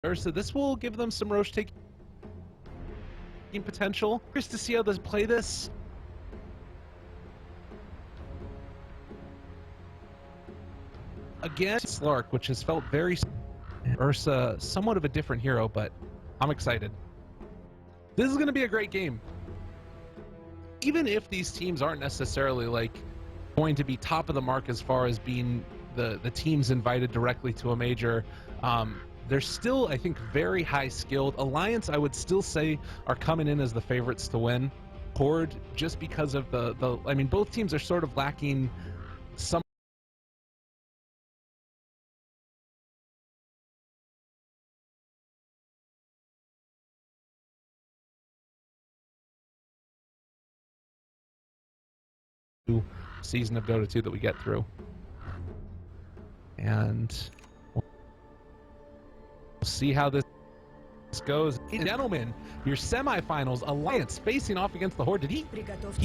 So this will give them some Roche taking potential. Curious to see how they play this. Again, Slark, which has felt very Ursa, somewhat of a different hero, but I'm excited. This is going to be a great game. Even if these teams aren't necessarily like going to be top of the mark as far as being the teams invited directly to a major, they're still, I think, very high skilled. Alliance, I would still say, are coming in as the favorites to win. Horde, just because of I mean, both teams are sort of lacking some season of Dota 2 that we get through. And we'll see how this goes. Gentlemen, your semifinals, Alliance facing off against the Horde. Did he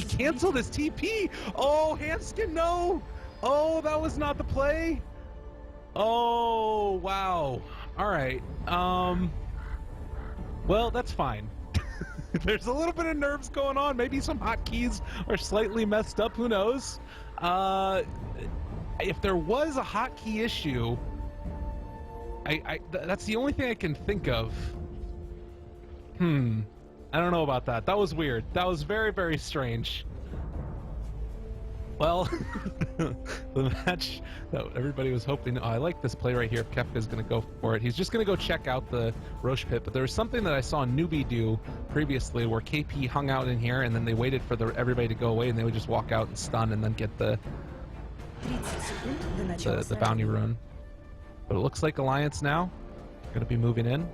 canceled his TP? Oh, Hanskin, no! Oh, that was not the play. Oh, wow. All right. Well, that's fine. There's a little bit of nerves going on. Maybe some hotkeys are slightly messed up. Who knows? If there was a hotkey issue, that's the only thing I can think of. I don't know about that. That was weird. That was very, very strange. Well, the match that everybody was hoping. Oh, I like this play right here. Kefka's going to go for it. He's just going to go check out the Roche pit. But there was something that I saw Newbie do previously where KP hung out in here and then they waited for everybody to go away and they would just walk out and stun and then get the bounty rune. But it looks like Alliance now going to be moving in.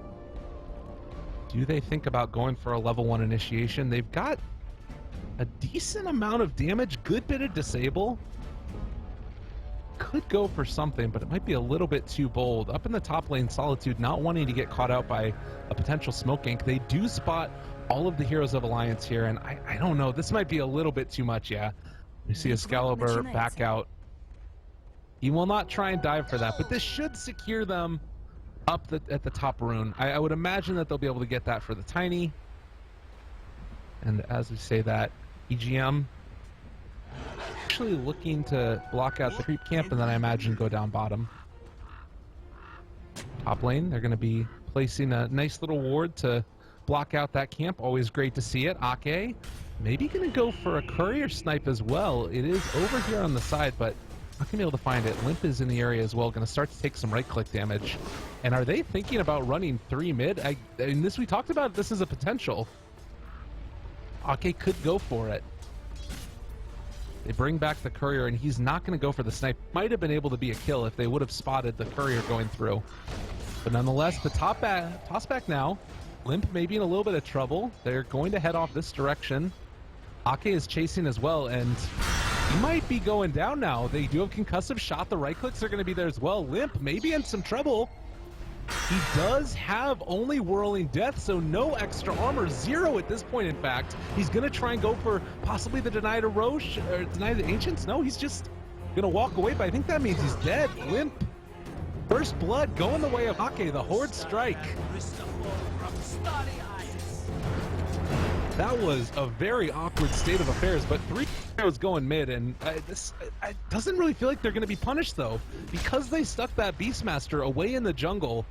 Do they think about going for a level 1 initiation? They've got a decent amount of damage, good bit of disable. Could go for something, but it might be a little bit too bold. Up in the top lane, Solitude not wanting to get caught out by a potential smoke gank. They do spot all of the heroes of Alliance here, and I don't know. This might be a little bit too much, yeah. We see Excalibur back out. He will not try and dive for that, but this should secure them up at the top rune. I would imagine that they'll be able to get that for the Tiny. And as we say that, EGM actually looking to block out the creep camp and then I imagine go down bottom. Top lane, they're going to be placing a nice little ward to block out that camp. Always great to see it. Ake maybe going to go for a courier snipe as well. It is over here on the side, but not going to be able to find it. Limp is in the area as well, going to start to take some right click damage. And are they thinking about running 3 mid? I mean, we talked about this as a potential. Ake could go for it. They bring back the courier, and he's not going to go for the snipe. Might have been able to be a kill if they would have spotted the courier going through. But nonetheless, the toss back now. Limp may be in a little bit of trouble. They're going to head off this direction. Ake is chasing as well, and he might be going down now. They do have concussive shot. The right clicks are going to be there as well. Limp may be in some trouble. He does have only Whirling Death, so no extra armor, 0 at this point, in fact. He's going to try and go for possibly the Deny to Roche, or Deny the Ancients. No, he's just going to walk away, but I think that means he's dead. Limp, first blood going the way of Ake, the Horde strike. That was a very awkward state of affairs, but 3 was going mid, and this doesn't really feel like they're going to be punished, though. Because they stuck that Beastmaster away in the jungle,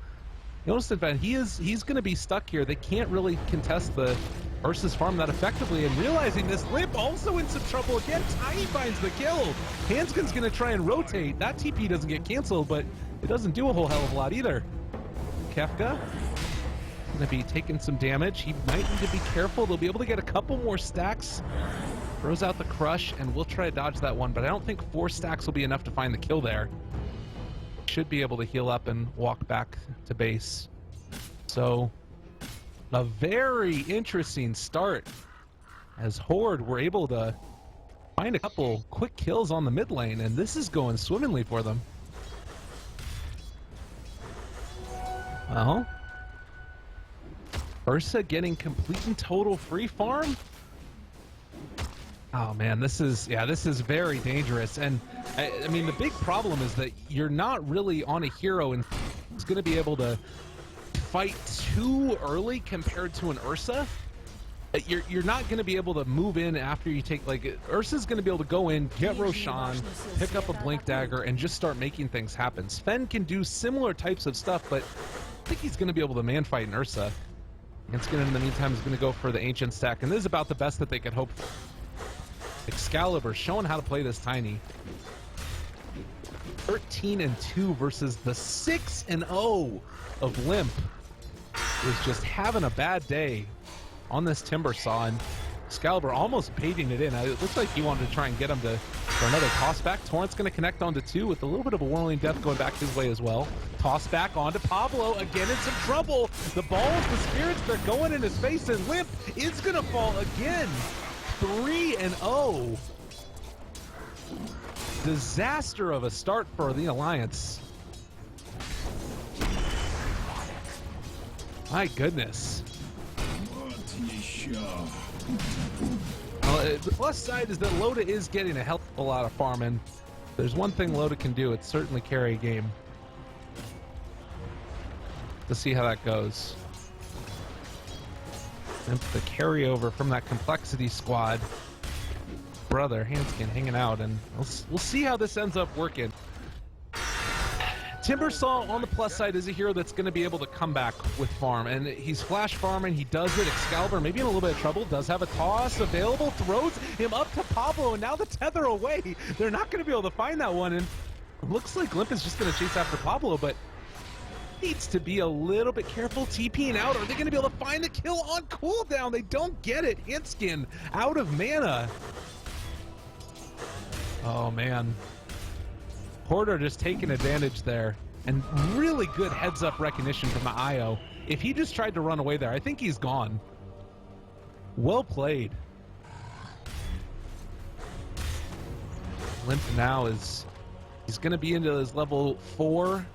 notice, in fact, he's going to be stuck here. They can't really contest the Ursa's farm that effectively, and realizing this, Limp also in some trouble again. Tiny finds the kill. Hanskin's going to try and rotate. That TP doesn't get canceled, but it doesn't do a whole hell of a lot either. Kefka going to be taking some damage. He might need to be careful. They'll be able to get a couple more stacks. Throws out the crush, and we'll try to dodge that one, but I don't think 4 stacks will be enough to find the kill there. Should be able to heal up and walk back to base. So, a very interesting start as Horde were able to find a couple quick kills on the mid lane, and this is going swimmingly for them. Well, Ursa getting complete and total free farm. Oh man, this is very dangerous. And I mean, the big problem is that you're not really on a hero and it's going to be able to fight too early compared to an Ursa. You're not going to be able to move in after you take, like, Ursa's going to be able to go in, get Roshan, pick up a Blink Dagger, and just start making things happen. Sven can do similar types of stuff, but I think he's going to be able to man-fight an Ursa. And Skinner, in the meantime, is going to go for the Ancient stack, and this is about the best that they could hope for. Excalibur showing how to play this Tiny. 13-2 versus the 6-0 of Limp, who's just having a bad day on this Timber Saw, and Excalibur almost baiting it in. It looks like he wanted to try and get him for another toss back. Torrent's going to connect onto 2 with a little bit of a Whirling Death going back his way as well. Toss back onto Pablo, again in some trouble. The balls, the spirits, they're going in his face, and Limp is going to fall again. 3-0. Disaster of a start for the Alliance. My goodness. Well, the plus side is that Loda is getting a hell of a lot of farm, and there's one thing Loda can do, it's certainly carry a game. To see how that goes. And the carryover from that Complexity squad. Brother, Hanskin hanging out, and we'll see how this ends up working. Timbersaw on the plus side is a hero that's going to be able to come back with farm, and he's flash farming, he does it. Excalibur maybe in a little bit of trouble, does have a toss available, throws him up to Pablo, and now the tether away. They're not going to be able to find that one, and it looks like Limp is just going to chase after Pablo, but needs to be a little bit careful TPing out. Are they going to be able to find the kill on cooldown? They don't get it. Hanskin out of mana. Oh, man. Horde just taking advantage there, and really good heads-up recognition from the IO. If he just tried to run away there, I think he's gone. Well played. Limp now he's going to be into his level 4.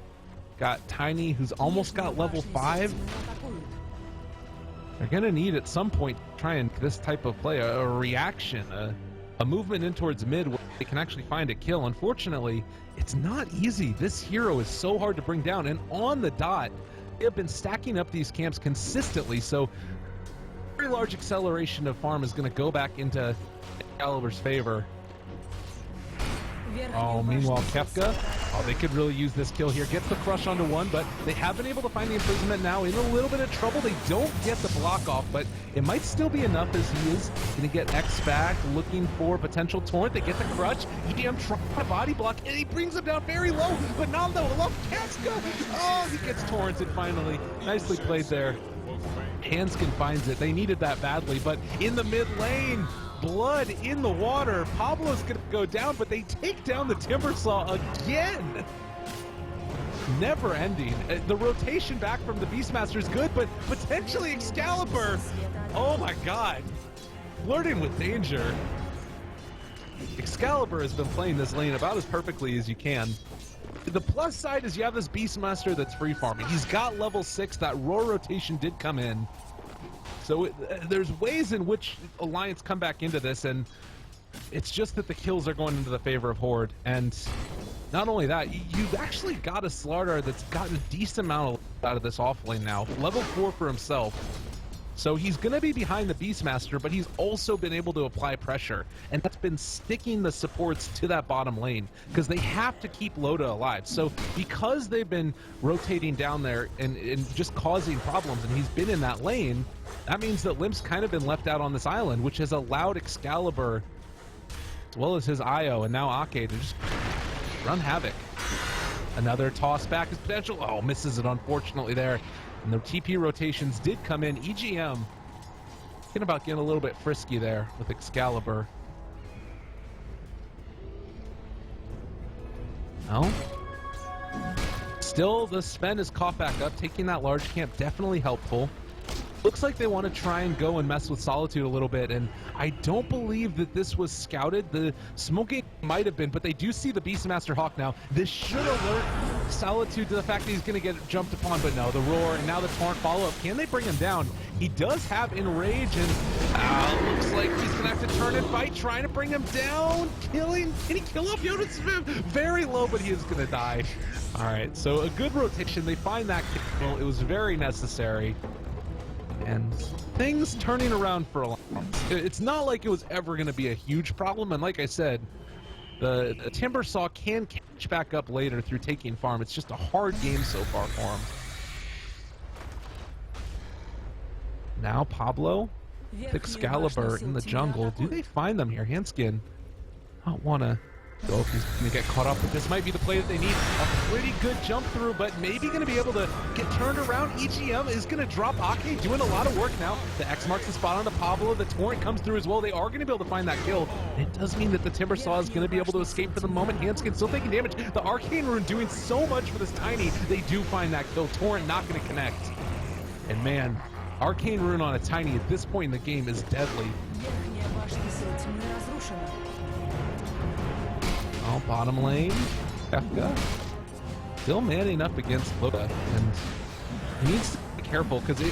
Got Tiny, who's almost got level 5. They're going to need at some point trying this type of play, a reaction, a movement in towards mid where they can actually find a kill. Unfortunately, it's not easy. This hero is so hard to bring down, and on the dot, they have been stacking up these camps consistently, so very large acceleration of farm is going to go back into Excalibur's favor. Oh, meanwhile, Kefka, they could really use this kill here. Gets the crush onto 1, but they have been able to find the imprisonment now. In a little bit of trouble. They don't get the block off, but it might still be enough as he is going to get X back, looking for potential Torrent. They get the crutch. EDM trying to body block, and he brings him down very low, but not low enough. Kefka, oh, he gets Torrented finally. Nicely played there. Hanskin finds it. They needed that badly, but in the mid lane, blood in the water. Pablo's gonna go down, but they take down the Timbersaw again. Never ending. The rotation back from the Beastmaster is good, but potentially Excalibur. Oh my god. Flirting with danger. Excalibur has been playing this lane about as perfectly as you can. The plus side is you have this Beastmaster that's free farming. He's got level 6. That roar rotation did come in. So there's ways in which Alliance come back into this, and it's just that the kills are going into the favor of Horde. And not only that, you've actually got a Slardar that's gotten a decent amount out of this offlane now. Level 4 for himself. So he's going to be behind the Beastmaster, but he's also been able to apply pressure. And that's been sticking the supports to that bottom lane, because they have to keep Loda alive. So because they've been rotating down there and just causing problems, and he's been in that lane, that means that Limp's kind of been left out on this island, which has allowed Excalibur, as well as his IO, and now Ake, to just run havoc. Another toss back is potential. Oh, misses it unfortunately there. And the TP rotations did come in. EGM thinking about getting a little bit frisky there with Excalibur. No. Still, the Sven is caught back up. Taking that large camp, definitely helpful. Looks like they want to try and go and mess with Solitude a little bit, and I don't believe that this was scouted. The smoking might have been, but they do see the Beastmaster Hawk now. This should alert Solitude to the fact that he's going to get jumped upon, but no, the Roar, and now the Torrent follow-up. Can they bring him down? He does have Enrage, and looks like he's going to have to turn and fight, trying to bring him down. Killing, can he kill off Jonas? Very low, but he is going to die. All right, so a good rotation. They find that kill. It was very necessary. And things turning around for a while. It's not like it was ever going to be a huge problem, and like I said, the Timbersaw can catch back up later through taking farm. It's just a hard game so far for him. Now Pablo, Excalibur in the jungle. Do they find them here? Handskin, I don't want to go if he's going to get caught up, but this might be the play that they need. A pretty good jump through, but maybe going to be able to get turned around. EGM is going to drop Ake, doing a lot of work now. The X marks the spot on the Pablo. The Torrent comes through as well. They are going to be able to find that kill. It does mean that the Timbersaw is going to be able to escape for the moment. Handskin still taking damage. The Arcane Rune doing so much for this Tiny. They do find that kill. Torrent not going to connect. And man, Arcane Rune on a Tiny at this point in the game is deadly. Oh, bottom lane, Kefka still manning up against Loda, and he needs to be careful because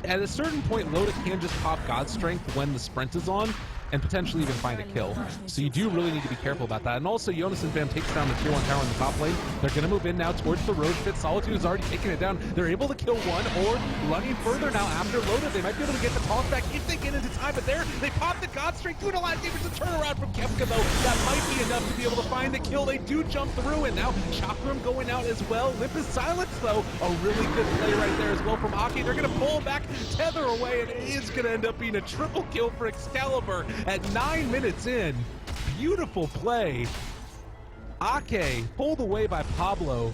at a certain point, Loda can just pop God Strength when the sprint is on and potentially even find a kill. So you do really need to be careful about that. And also, Jonas and Bam takes down the tier 1 tower in the top lane. They're going to move in now towards the road pit. Solitude has already taken it down. They're able to kill one, or running further now after Loda. They might be able to get the toss back if they get into time, but there, they pop the God Strength, doing a lot of damage. To turn around from Kefka, though. That might be enough to be able to find the kill. They do jump through, and now Chakram going out as well. Lip is silenced, though. A really good play right there as well from Aki. They're going to pull back, tether away, and it is going to end up being a triple kill for Excalibur at 9 minutes in. Beautiful play. Ake pulled away by Pablo,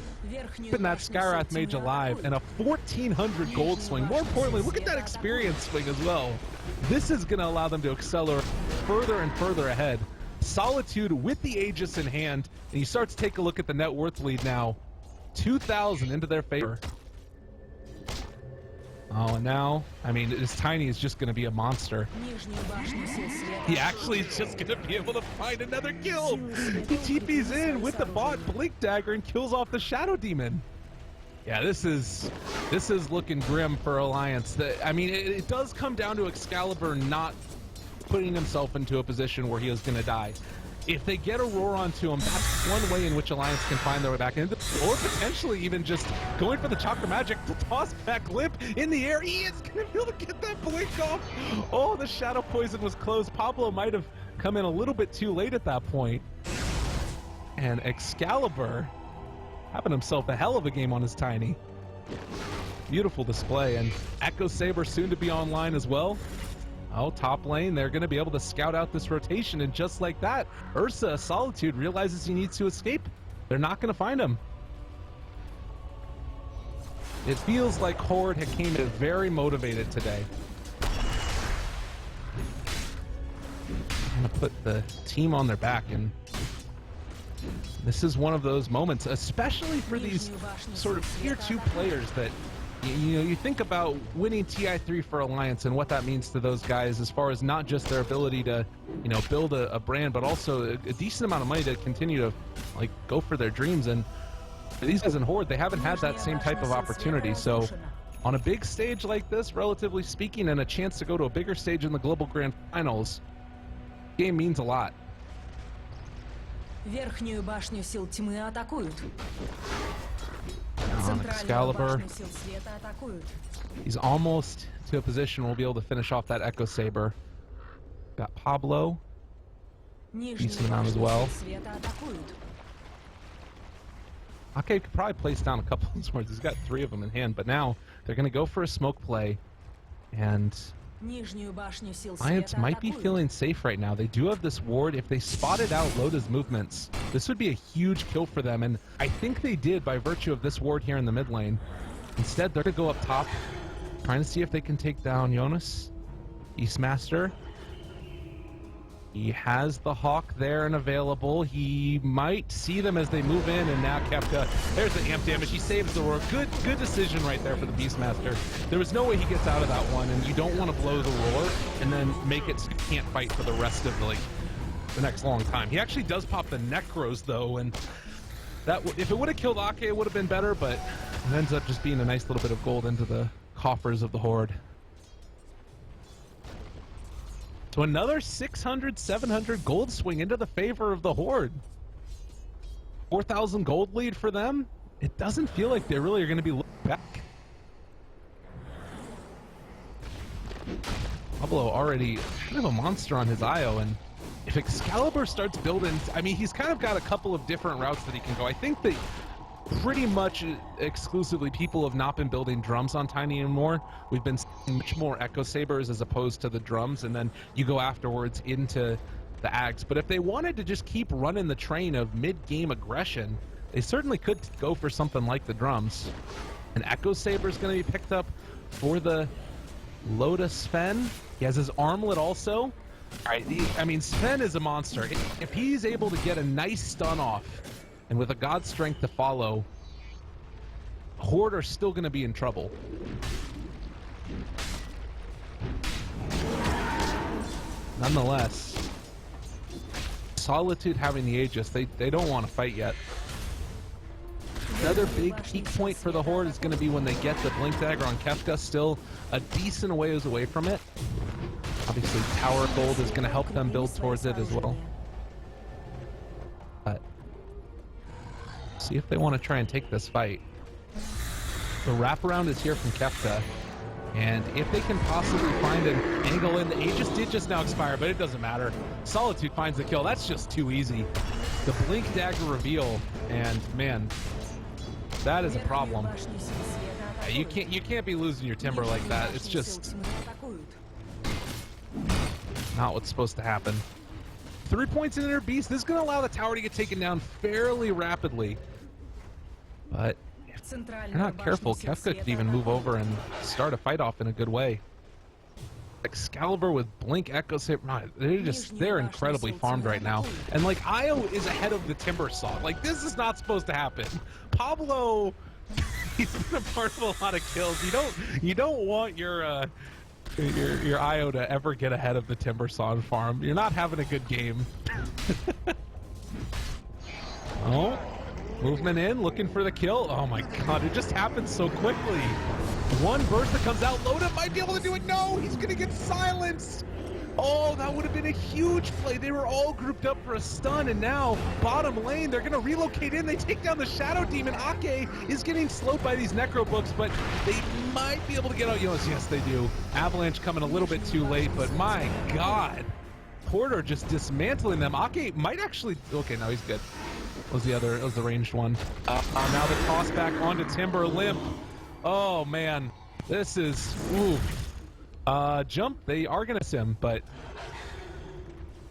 keeping that Skywrath Mage alive, and a 1,400 gold swing. More importantly, look at that experience swing as well. This is going to allow them to accelerate further and further ahead. Solitude with the Aegis in hand, and you start to take a look at the net worth lead now. 2,000 into their favor. Oh, and now, I mean, this Tiny is just going to be a monster. He actually is just going to be able to find another kill. He TP's in with the bot Blink Dagger and kills off the Shadow Demon. Yeah, this is looking grim for Alliance. I mean, it does come down to Excalibur not putting himself into a position where he is going to die. If they get a roar onto him, that's one way in which Alliance can find their way back into, or potentially even just going for the Chakra Magic to toss back Limp in the air. He is going to be able to get that blink off. Oh, the Shadow Poison was closed. Pablo might have come in a little bit too late at that point. And Excalibur having himself a hell of a game on his Tiny. Beautiful display, and Echo Saber soon to be online as well. Oh, top lane, they're going to be able to scout out this rotation, and just like that, Ursa, Solitude, realizes he needs to escape. They're not going to find him. It feels like Horde had came in very motivated today. I'm going to put the team on their back, and this is one of those moments, especially for these sort of tier 2 players that, you know, you think about winning TI3 for Alliance and what that means to those guys as far as not just their ability to, you know, build a brand, but also a decent amount of money to continue to, like, go for their dreams. And for these guys in Horde, they haven't had that same type of opportunity. So on a big stage like this, relatively speaking, and a chance to go to a bigger stage in the Global Grand Finals, the game means a lot. Верхнюю башню сил тьмы атакуют. Excalibur, he's almost to a position we'll be able to finish off that Echo Saber. Got Pablo, decent amount as well. Ake could probably place down a couple of swords. He's got 3 of them in hand, but now they're going to go for a smoke play, and Alliance might be feeling safe right now. They do have this ward. If they spotted out Loda's movements, this would be a huge kill for them, and I think they did by virtue of this ward here in the mid lane. Instead, they're going to go up top, trying to see if they can take down Jonas, Beastmaster. He has the Hawk there and available. He might see them as they move in, and now Kefka, there's the amp damage. He saves the roar. Good decision right there for the Beastmaster. There was no way he gets out of that one, and you don't want to blow the roar and then make it so you can't fight for the rest of the next long time. He actually does pop the Necros though, and that if it would have killed Ake, it would have been better, but it ends up just being a nice little bit of gold into the coffers of the Horde. So another 600, 700 gold swing into the favor of the Horde. 4,000 gold lead for them. It doesn't feel like they really are going to be looking back. Pablo already kind of a monster on his IO, and if Excalibur starts building, I mean, he's kind of got a couple of different routes that he can go. I think that pretty much exclusively people have not been building drums on Tiny anymore. We've been seeing much more Echo Sabers as opposed to the drums, and then you go afterwards into the Ags. But if they wanted to just keep running the train of mid-game aggression, they certainly could go for something like the drums. An Echo Saber is going to be picked up for the Lotus Sven. He has his armlet also. All right, I mean, Sven is a monster. If he's able to get a nice stun off, and with a God Strength to follow, Horde are still going to be in trouble. Nonetheless, Solitude having the Aegis, they don't want to fight yet. Another big peak point for the Horde is going to be when they get the Blink Dagger on Kefka, still a decent ways away from it. Obviously, Tower Gold is going to help them build towards it as well. But see if they want to try and take this fight. The wraparound is here from Kefka, and if they can possibly find an angle in, the Aegis did just now expire, but it doesn't matter. Solitude finds the kill. That's just too easy. The Blink Dagger reveal, and man, that is a problem. Yeah, you can't be losing your Timber like that. It's just not what's supposed to happen. 3 points in their beast. This is going to allow the tower to get taken down fairly rapidly. But if they're not careful, Kefka could even move over and start a fight off in a good way. Excalibur with Blink Echo Saber, they're incredibly farmed right now. And like, Io is ahead of the Timber Saw. Like, this is not supposed to happen. Pablo, he's been a part of a lot of kills. You don't want your IO to ever get ahead of the Timber Saw farm. You're not having a good game. Oh, movement in, looking for the kill. Oh my god, it just happened so quickly. One burst that comes out, Loda might be able to do it. No, he's gonna get silenced. Oh, that would have been a huge play. They were all grouped up for a stun, and now bottom lane, they're gonna relocate in. They take down the Shadow Demon. Ake is getting slowed by these Necro books, but they might be able to get out. Yes, they do. Avalanche coming a little bit too late, but my god. Horde are just dismantling them. Ake might actually, okay, no, he's good. It was the ranged one. Now the toss back onto Timber Limp. Oh man, this is, oof. Jump, they are gonna sim, but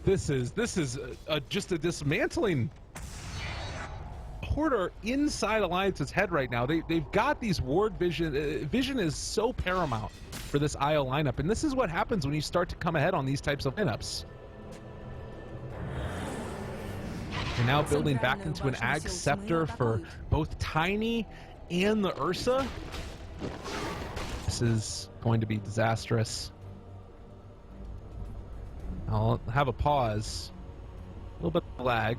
this is just a dismantling. Horde are inside Alliance's head right now. They've got these ward vision. Vision is so paramount for this IO lineup, and this is what happens when you start to come ahead on these types of lineups. You're now building back into an Ag Scepter for both Tiny and the Ursa. This is going to be disastrous. I'll have a pause. A little bit of lag.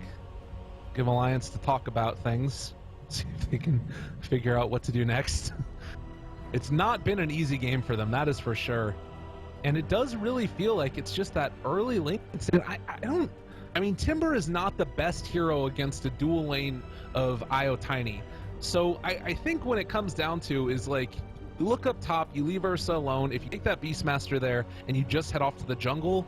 Give Alliance to talk about things. See if they can figure out what to do next. It's not been an easy game for them, that is for sure. And it does really feel like it's just that early lane. I mean, Timber is not the best hero against a dual lane of IO Tiny. So I think when it comes down to is like, look up top, you leave Ursa alone. If you take that Beastmaster there and you just head off to the jungle,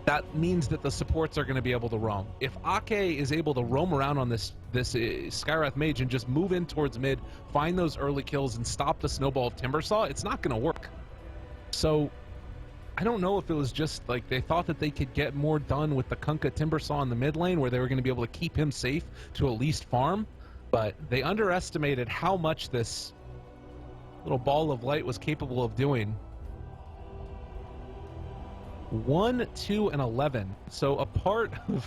that means that the supports are going to be able to roam. If Ake is able to roam around on this Skywrath Mage and just move in towards mid, find those early kills and stop the snowball of Timbersaw, it's not going to work. So I don't know if it was just like they thought that they could get more done with the Kunkka Timbersaw in the mid lane where they were going to be able to keep him safe to at least farm, but they underestimated how much this little ball of light was capable of doing. 1, 2, and 11. So a part of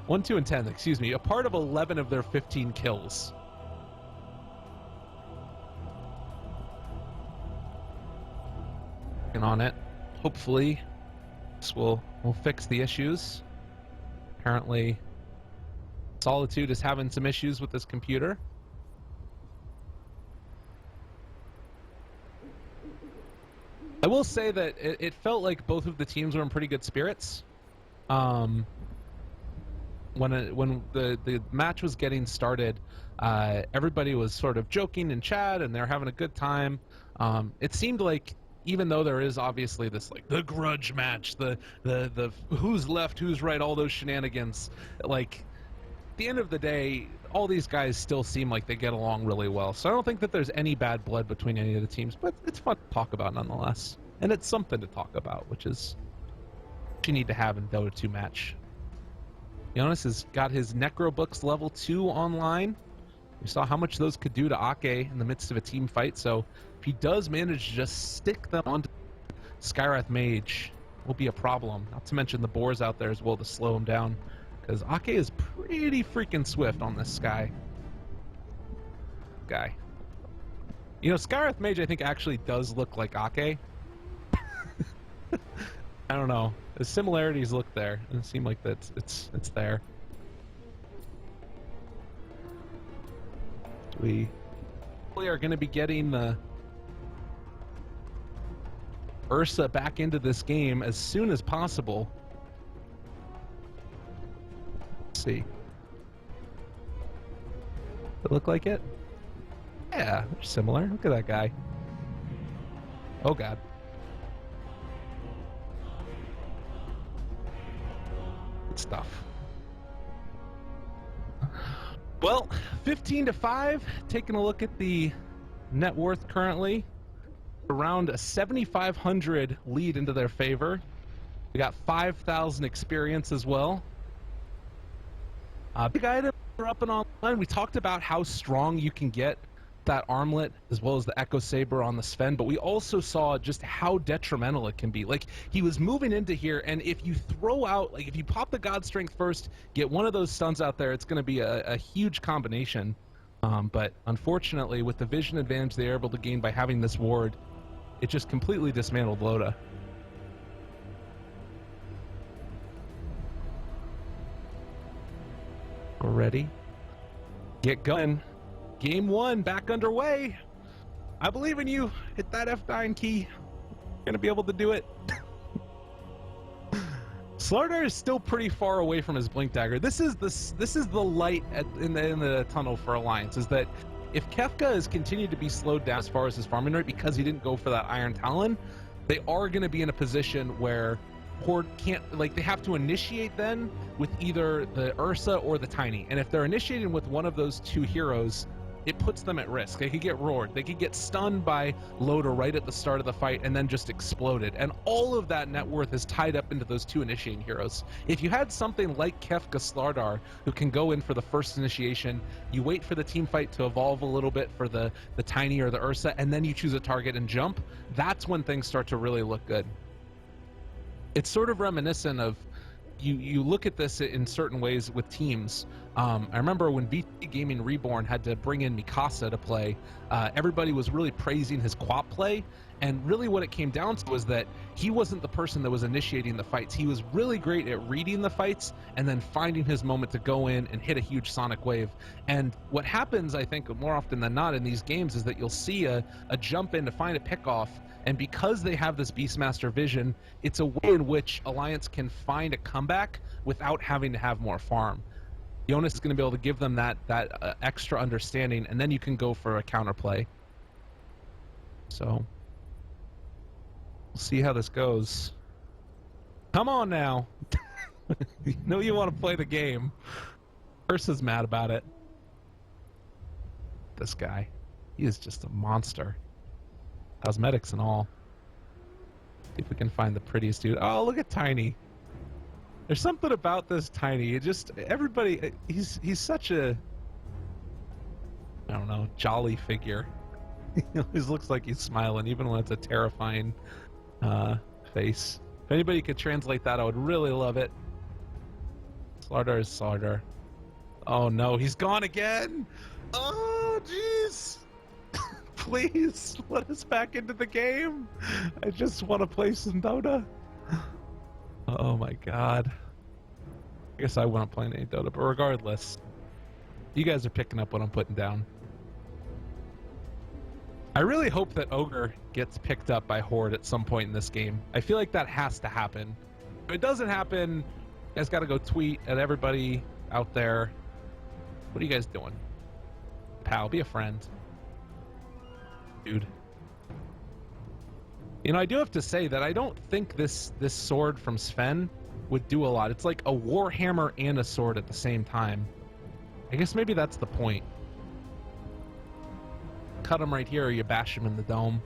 1, 2, and 10. Excuse me. A part of 11 of their 15 kills. Working on it. Hopefully, this will fix the issues. Apparently, Solitude is having some issues with this computer. I will say that it felt like both of the teams were in pretty good spirits. When the match was getting started, everybody was sort of joking in chat and they're having a good time. It seemed like, even though there is obviously this like the grudge match, the who's left, who's right, all those shenanigans, like at the end of the day, all these guys still seem like they get along really well. So I don't think that there's any bad blood between any of the teams, but it's fun to talk about nonetheless. And it's something to talk about, which is what you need to have in Dota 2 match. Jonas has got his Necro Books level 2 online. We saw how much those could do to Ake in the midst of a team fight, so if he does manage to just stick them onto Skywrath Mage, will be a problem. Not to mention the boars out there as well to slow him down, because Ake is pretty freaking swift on this guy. You know, Skywrath Mage I think actually does look like Ake. I don't know. The similarities look there, and it seemed like it's there. We are going to be getting the Ursa back into this game as soon as possible. Let's see. Does it look like it? Yeah, they're similar. Look at that guy. Oh god. Good stuff. Well, 15-5, taking a look at the net worth currently. Around a 7,500 lead into their favor. We got 5,000 experience as well. Big items are up and online. We talked about how strong you can get that armlet as well as the Echo Saber on the Sven, but we also saw just how detrimental it can be. Like, he was moving into here, and if you throw out, like, if you pop the God Strength first, get one of those stuns out there, it's going to be a huge combination. But unfortunately, with the vision advantage they are able to gain by having this ward, it just completely dismantled Loda. We're ready. Get going. Game 1 back underway. I believe in you. Hit that F9 key. You're gonna be able to do it. Slardar is still pretty far away from his Blink Dagger. This is the light in the tunnel for Alliance, is that if Kefka has continued to be slowed down as far as his farming rate because he didn't go for that Iron Talon, they are going to be in a position where Horde can't, like, they have to initiate then with either the Ursa or the Tiny. And if they're initiating with one of those two heroes, it puts them at risk. They could get roared. They could get stunned by Loda right at the start of the fight and then just exploded. And all of that net worth is tied up into those two initiating heroes. If you had something like Kefka Slardar, who can go in for the first initiation, you wait for the team fight to evolve a little bit for the Tiny or the Ursa, and then you choose a target and jump, that's when things start to really look good. It's sort of reminiscent of, you look at this in certain ways with teams. I remember when VT Gaming Reborn had to bring in Mikasa to play, everybody was really praising his quap play, and really what it came down to was that he wasn't the person that was initiating the fights. He was really great at reading the fights and then finding his moment to go in and hit a huge sonic wave. And what happens, I think, more often than not in these games is that you'll see a jump in to find a pickoff, and because they have this Beastmaster vision, it's a way in which Alliance can find a comeback without having to have more farm. Jonas is going to be able to give them that extra understanding, and then you can go for a counterplay. So, we'll see how this goes. Come on now. You know you want to play the game. Ursa's mad about it. This guy. He is just a monster. Cosmetics and all. See if we can find the prettiest dude. Oh, look at Tiny. There's something about this Tiny. It just, everybody, he's such a, I don't know, jolly figure. He always looks like he's smiling, even when it's a terrifying face. If anybody could translate that, I would really love it. Slardar is Slardar. Oh no, he's gone again! Oh, jeez! Please, let us back into the game! I just want to play some Dota. Oh my god. I guess I won't play any Dota, but regardless, you guys are picking up what I'm putting down. I really hope that Ogre gets picked up by Horde at some point in this game. I feel like that has to happen. If it doesn't happen, you guys gotta go tweet at everybody out there. What are you guys doing? Pal, be a friend. Dude. You know, I do have to say that I don't think this sword from Sven would do a lot. It's like a warhammer and a sword at the same time. I guess maybe that's the point. Cut him right here or you bash him in the dome.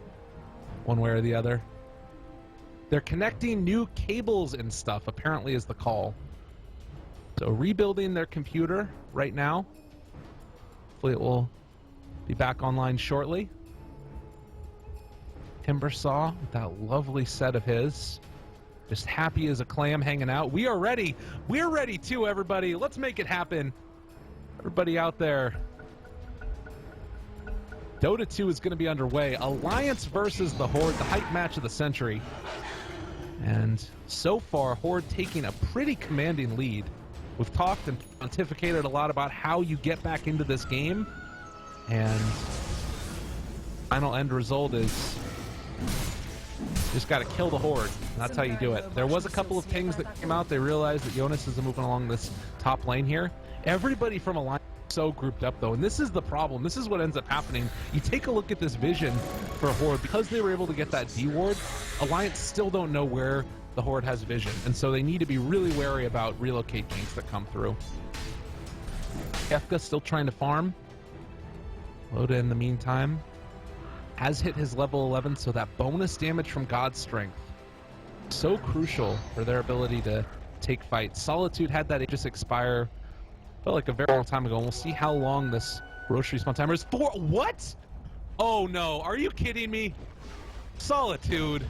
One way or the other. They're connecting new cables and stuff, apparently, is the call. So rebuilding their computer right now. Hopefully it will be back online shortly. Timbersaw with that lovely set of his. Just happy as a clam hanging out. We are ready. We're ready too, everybody. Let's make it happen. Everybody out there. Dota 2 is going to be underway. Alliance versus the Horde, the hype match of the century. And so far, Horde taking a pretty commanding lead. We've talked and pontificated a lot about how you get back into this game. And final end result is just got to kill the Horde. And that's how you do it. There was a couple of pings that came out. They realized that Jonas is moving along this top lane here. Everybody from Alliance is so grouped up, though. And this is the problem. This is what ends up happening. You take a look at this vision for Horde. Because they were able to get that D ward, Alliance still don't know where the Horde has vision. And so they need to be really wary about relocate ganks that come through. Kefka still trying to farm. Loda in the meantime has hit his level 11, so that bonus damage from God's Strength, so crucial for their ability to take fights. Solitude had that just expire, felt like a very long time ago, and we'll see how long this Roche respawn timer is for. What? Oh no, are you kidding me? Solitude,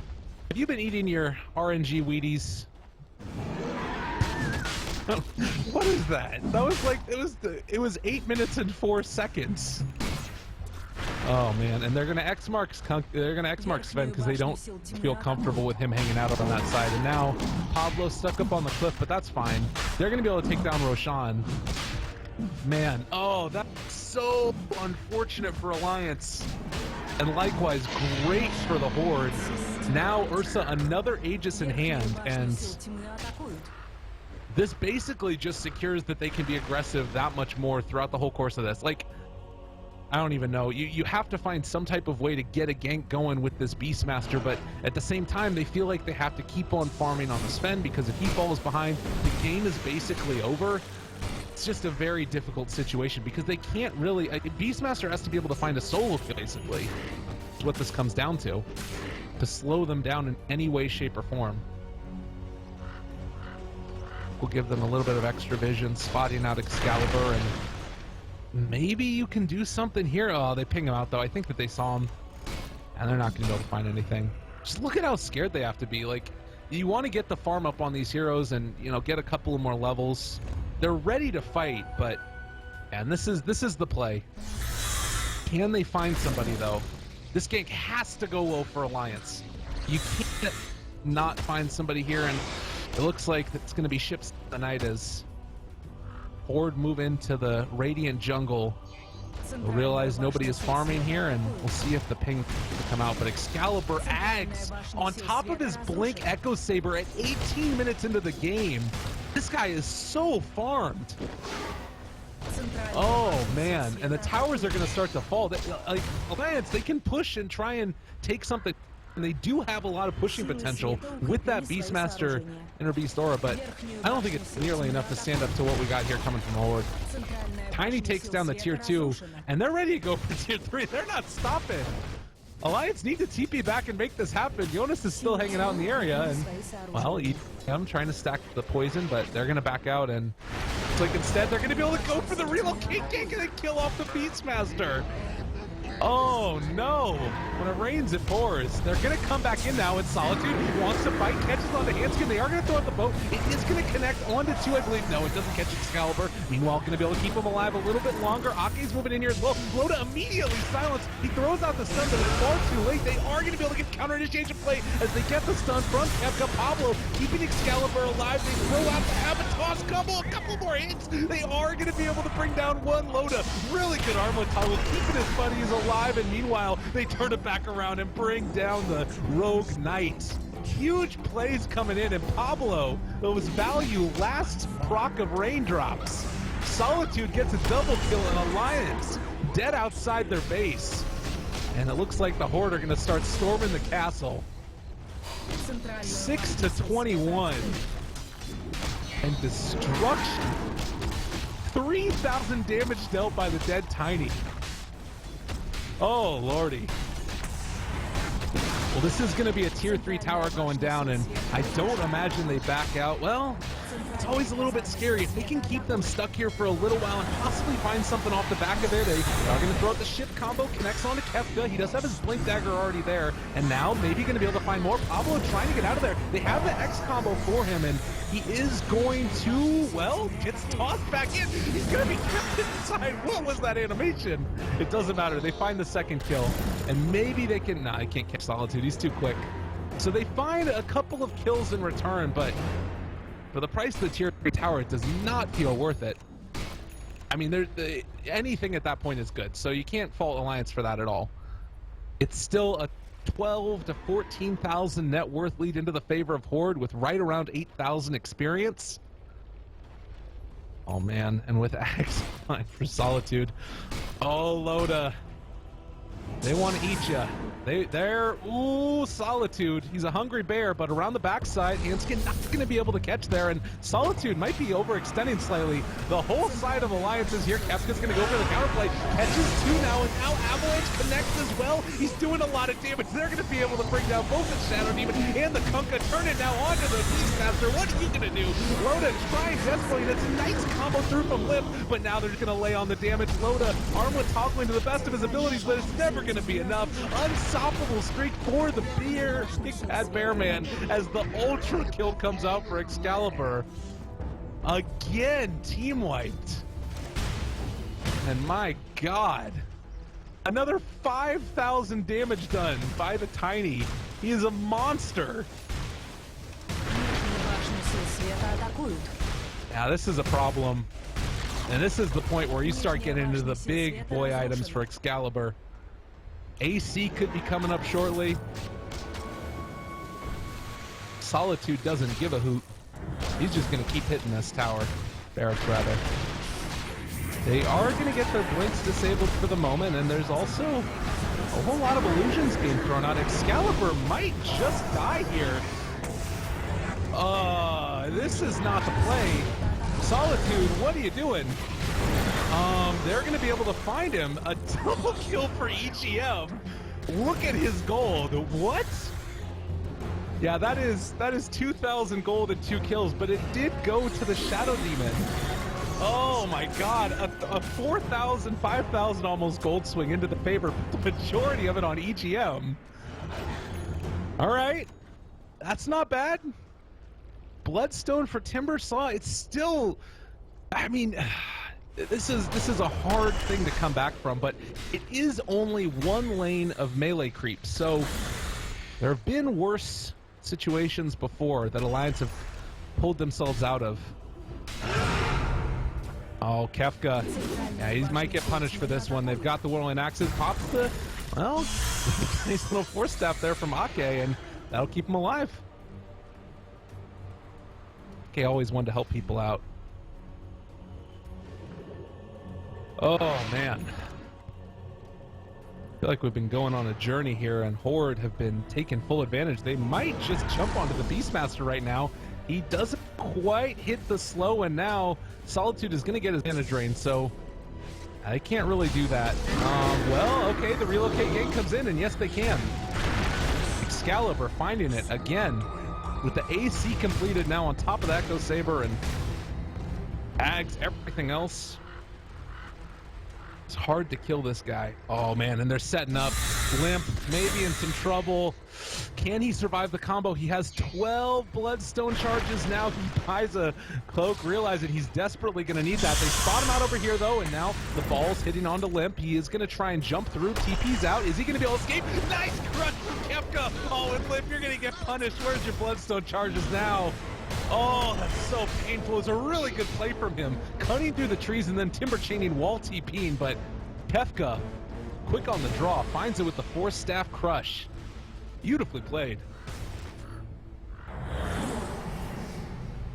have you been eating your RNG Wheaties? What is that? That was like, it was 8 minutes and 4 seconds. Oh man, and they're gonna X mark Sven because they don't feel comfortable with him hanging out on that side. And now Pablo's stuck up on the cliff, but that's fine. They're gonna be able to take down Roshan. Man, oh, that's so unfortunate for Alliance. And likewise, great for the Horde. Now Ursa, another Aegis in hand, and this basically just secures that they can be aggressive that much more throughout the whole course of this. Like, I don't even know. You have to find some type of way to get a gank going with this Beastmaster, but at the same time, they feel like they have to keep on farming on the Sven, because if he falls behind, the game is basically over. It's just a very difficult situation because they can't really... Beastmaster has to be able to find a solo kill, basically. That's what this comes down to slow them down in any way, shape, or form. We'll give them a little bit of extra vision, spotting out Excalibur, and maybe you can do something here. Oh, they ping him out, though. I think that they saw him, and they're not going to be able to find anything. Just look at how scared they have to be. Like, you want to get the farm up on these heroes and, you know, get a couple of more levels. They're ready to fight, but, and this is the play. Can they find somebody, though? This gank has to go low for Alliance. You can't not find somebody here, and it looks like it's going to be Ships of the Night as Horde move into the Radiant jungle. We'll realize nobody is farming here, and we'll see if the ping will come out. But Excalibur Ags on top of his Blink Echo Saber at 18 minutes into the game. This guy is so farmed. Oh man, and the towers are going to start to fall. Like Alliance, they can push and try and take something. And they do have a lot of pushing potential with that Beastmaster Inner Beast Aura, but I don't think it's nearly enough to stand up to what we got here coming from Horde. Tiny takes down the tier 2, and they're ready to go for tier 3. They're not stopping. Alliance need to TP back and make this happen. Jonas is still hanging out in the area, and, well, I'm trying to stack the poison, but they're going to back out, and it's like instead they're going to be able to go for the relocate gank and then kill off the Beastmaster. Oh no! When it rains, it pours. They're gonna come back in now. It's Solitude. He wants to fight, catches onto Hanskin. They are gonna throw out the boat. It is gonna connect onto two, I believe. No, it doesn't catch Excalibur. Meanwhile, gonna be able to keep him alive a little bit longer. Ake's moving in here as well. Loda immediately silenced. He throws out the stun, but it's far too late. They are gonna be able to get counter initiation play as they get the stun from Kefka. Pablo keeping Excalibur alive. They throw out the Avatos combo. A couple more hits. They are gonna be able to bring down one Loda. Really good armor toggle, keeping his buddies alive, and meanwhile, they turn it back around and bring down the Rogue Knight. Huge plays coming in, and Pablo, those value last proc of raindrops. Solitude gets a double kill in Alliance, dead outside their base. And it looks like the Horde are going to start storming the castle. 6-21. And destruction. 3,000 damage dealt by the dead Tiny. Oh, lordy. Well, this is going to be a tier 3 tower going down, and I don't imagine they back out. Well, it's always a little bit scary. If they can keep them stuck here for a little while and possibly find something off the back of it, they are going to throw out the shift combo, connects onto Kefka. He does have his Blink Dagger already there, and now maybe going to be able to find more. Pablo trying to get out of there. They have the X combo for him, and he is going to, well, gets tossed back in. He's going to be kept inside. What was that animation? It doesn't matter. They find the second kill, and maybe they can, nah, they can't catch Solitude. He's too quick. So they find a couple of kills in return, but for the price of the tier 3 tower, it does not feel worth it. I mean, anything at that point is good, so you can't fault Alliance for that at all. It's still a 12 to 14,000 net worth lead into the favor of Horde with right around 8,000 experience. Oh man, and with Axe fine for Solitude. Oh, Loda. They want to eat ya. They're, ooh, Solitude. He's a hungry bear, but around the backside, Hanskin not going to be able to catch there, and Solitude might be overextending slightly. The whole side of Alliance is here. Kefka's going to go for the counterplay. Catches two now, and now Avalanche connects as well. He's doing a lot of damage. They're going to be able to bring down both the Shadow Demon and the Kunkka. Turn it now onto the Beastmaster. What are you going to do? Loda trying desperately. That's a nice combo through from Lip, but now they're going to lay on the damage. Loda, Armlet toggling to the best of his abilities, but it's never going to be enough. Unstoppable streak for the Big Bad Bear Man as the ultra kill comes out for Excalibur. Again, team wiped. And my god. Another 5,000 damage done by the Tiny. He is a monster. Now this is a problem. And this is the point where you start getting into the big boy items for Excalibur. AC could be coming up shortly. Solitude doesn't give a hoot. He's just going to keep hitting this tower. Barracks, rather. They are going to get their blinks disabled for the moment, and there's also a whole lot of illusions being thrown out. Excalibur might just die here. This is not the play. Solitude, what are you doing? They're going to be able to find him. A double kill for EGM. Look at his gold. What? Yeah, that is 2,000 gold and 2 kills, but it did go to the Shadow Demon. Oh my god, a 4,000, 5,000 almost gold swing into the favor, but the majority of it on EGM. All right, that's not bad. Bloodstone for Timbersaw, it's still, I mean, this is a hard thing to come back from, but it is only one lane of melee creep, so there have been worse situations before that Alliance have pulled themselves out of. Oh, Kefka. Yeah, he might get punished for this one. They've got the whirling axes. Pops the, well, nice little force staff there from Ake, and that'll keep him alive. Ake always wanted to help people out. Oh, man. I feel like we've been going on a journey here, and Horde have been taking full advantage. They might just jump onto the Beastmaster right now. He doesn't quite hit the slow, and now Solitude is going to get his mana drain, so I can't really do that. Well, okay, the relocate gang comes in, and yes, they can. Excalibur finding it again with the AC completed now on top of the Echo Saber and Ags, everything else. It's hard to kill this guy. Oh man, and they're setting up. Limp, maybe in some trouble. Can he survive the combo? He has 12 bloodstone charges now. He buys a cloak, realizing he's desperately going to need that. They spot him out over here though, and now the ball's hitting onto Limp. He is going to try and jump through. TP's out. Is he going to be able to escape? Nice crush from Kepka. Oh, and Limp, you're going to get punished. Where's your bloodstone charges now? Oh, that's so painful. It's a really good play from him. Cutting through the trees and then timber chaining wall TPing, but Kefka, quick on the draw, finds it with the force staff crush. Beautifully played.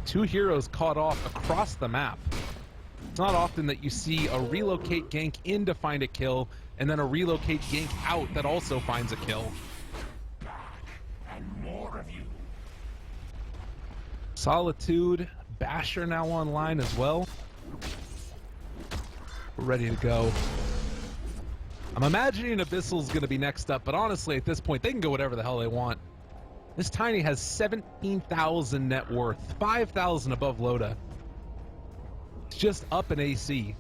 Two heroes caught off across the map. It's not often that you see a relocate gank in to find a kill, and then a relocate gank out that also finds a kill. And more of you. Solitude, Basher now online as well. We're ready to go. I'm imagining Abyssal's going to be next up, but honestly, at this point, they can go whatever the hell they want. This Tiny has 17,000 net worth, 5,000 above Loda. It's just up in AC.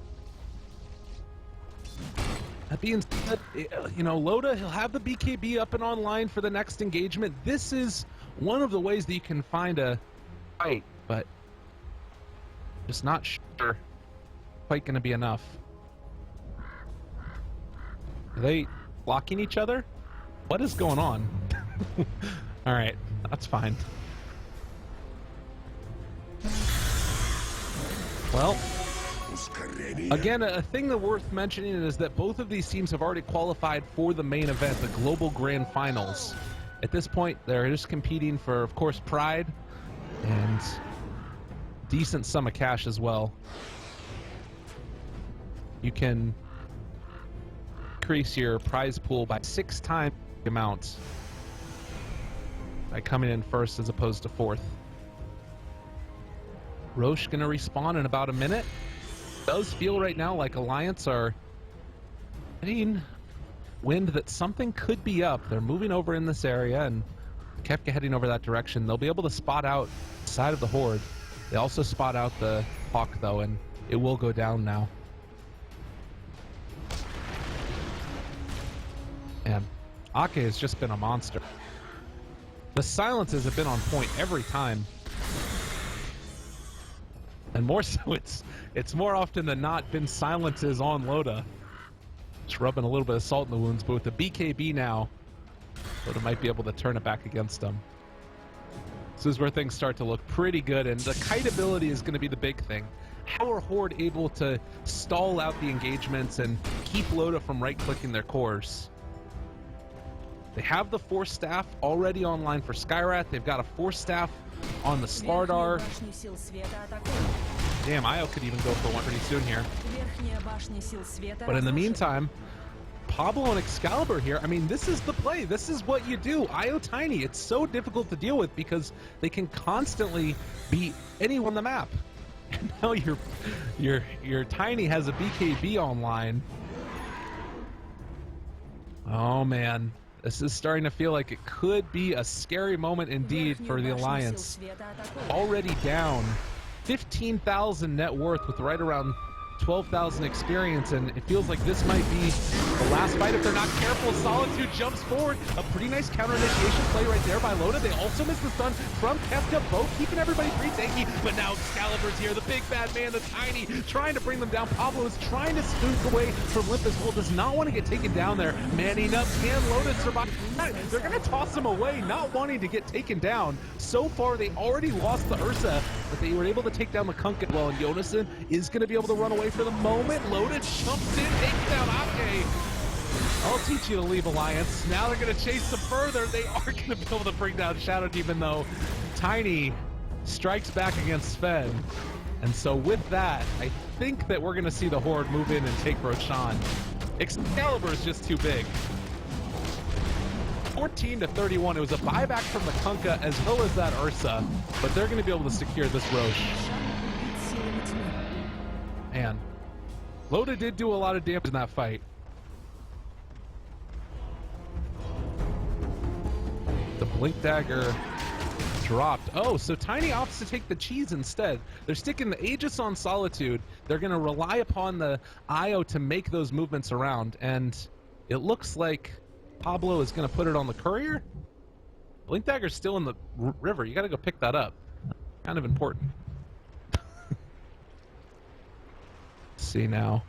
That being said, you know, Loda, he'll have the BKB up and online for the next engagement. This is one of the ways that you can find a fight, but just not sure quite going to be enough. Are they blocking each other? What is going on? All right, that's fine. Well, again, a thing that worth mentioning is that both of these teams have already qualified for the main event, the Global Grand Finals. At this point, they're just competing for, of course, pride and decent sum of cash as well. You can increase your prize pool by 6 times the amount by coming in first as opposed to fourth. Roche gonna respawn in about a minute. Does feel right now like Alliance are getting wind that something could be up. They're moving over in this area, and Kepka heading over that direction. They'll be able to spot out the side of the Horde. They also spot out the Hawk though, and it will go down now. And Ake has just been a monster. The silences have been on point every time. And more so, it's more often than not been silences on Loda. Just rubbing a little bit of salt in the wounds, but with the BKB now, Loda might be able to turn it back against them. This is where things start to look pretty good, and the kite ability is going to be the big thing. How are Horde able to stall out the engagements and keep Loda from right-clicking their cores? They have the Force Staff already online for Skyrat. They've got a Force Staff on the Slardar. Damn, Io could even go for one pretty soon here. But in the meantime, Pablo and Excalibur here, I mean, this is the play. This is what you do. Io Tiny, it's so difficult to deal with because they can constantly beat anyone on the map. And now your Tiny has a BKB online. Oh, man. This is starting to feel like it could be a scary moment indeed for the Alliance. Already down 15,000 net worth with right around 12,000 experience, and it feels like this might be the last fight if they're not careful. Solitude jumps forward. A pretty nice counter initiation play right there by Loda. They also miss the stun from Kefka, both keeping everybody pretty tanky, but now Excalibur's here, the big bad man, the Tiny, trying to bring them down. Pablo is trying to spook away from Limp as well, does not want to get taken down there. Manning up, can Loda survive? They're going to toss him away, not wanting to get taken down. So far, they already lost the Ursa, but they were able to take down the Kunkka well, and Jonasen is going to be able to run away for the moment. Loda jumps in, takes down Ake. I'll teach you to leave Alliance. Now they're going to chase them further. They are going to be able to bring down Shadow Demon, though. Tiny strikes back against Sven. And so with that, I think that we're going to see the Horde move in and take Roshan. Excalibur is just too big. 14 to 31. It was a buyback from the Kunkka as well as that Ursa, but they're going to be able to secure this Roche. Man, Loda did do a lot of damage in that fight. The Blink Dagger dropped. Oh, so Tiny opts to take the cheese instead. They're sticking the Aegis on Solitude. They're going to rely upon the IO to make those movements around, and it looks like Pablo is going to put it on the Courier. Blink Dagger's still in the river. You got to go pick that up. Kind of important. Let's see now.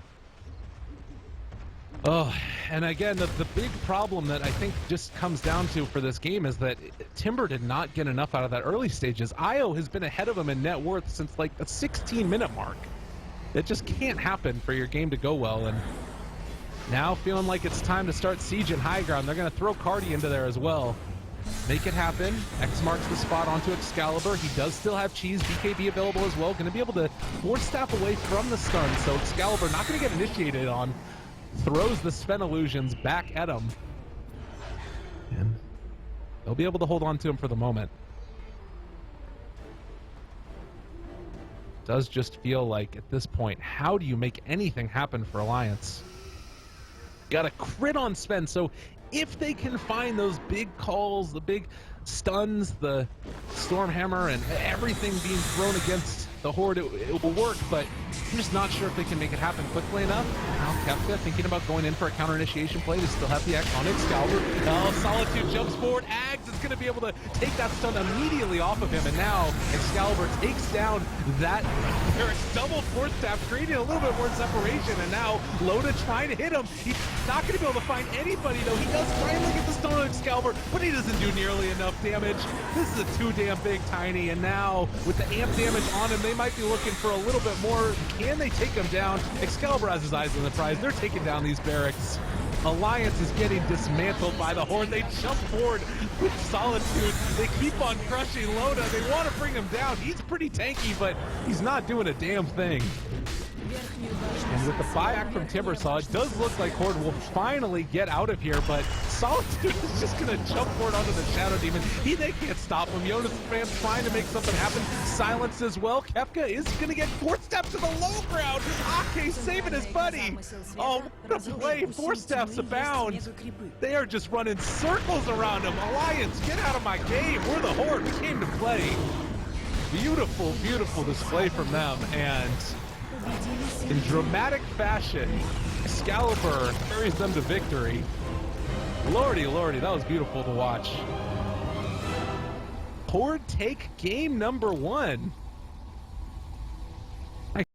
Oh, and again, the big problem that I think just comes down to for this game is that Timber did not get enough out of that early stages. IO has been ahead of him in net worth since like the 16-minute mark. It just can't happen for your game to go well, and now feeling like it's time to start sieging high ground. They're going to throw Cardi into there as well. Make it happen. X marks the spot onto Excalibur. He does still have Cheese, BKB available as well. Going to be able to force staff away from the stun, so Excalibur not going to get initiated on. Throws the Sven illusions back at him. And they'll be able to hold on to him for the moment. Does just feel like at this point, how do you make anything happen for Alliance? Got a crit on Sven, so if they can find those big calls, the big stuns, the Stormhammer, and everything being thrown against the Horde, it will work, but I'm just not sure if they can make it happen quickly enough. Now Kefka thinking about going in for a counter initiation play to still have the X on Excalibur. Oh, Solitude jumps forward. Ags is going to be able to take that stun immediately off of him, and now Excalibur takes down that Eric's double force tap, creating a little bit more separation, and now Loda trying to hit him. He's not going to be able to find anybody, though. He does finally get the stun on Excalibur, but he doesn't do nearly enough damage. This is a too damn big Tiny, and now with the amp damage on him, they might be looking for a little bit more. Can they take him down? Excalibur has his eyes on the prize. They're taking down these barracks. Alliance is getting dismantled by the Horde. They jump forward with Solitude. They keep on crushing Loda. They want to bring him down. He's pretty tanky, but he's not doing a damn thing. And with the buyout from Timbersaw, it does look like Horde will finally get out of here, but Solitude is just going to jump forward onto the Shadow Demon. They can't stop him. Jonas Fan trying to make something happen. Silence as well. Kefka is going to get four steps to the low ground. Ake saving his buddy. Oh, what a play. Four steps abound. They are just running circles around him. Alliance, get out of my game. We're the Horde. We came to play. Beautiful, beautiful display from them, and in dramatic fashion, Excalibur carries them to victory. Lordy, lordy, that was beautiful to watch. Horde take game number 1.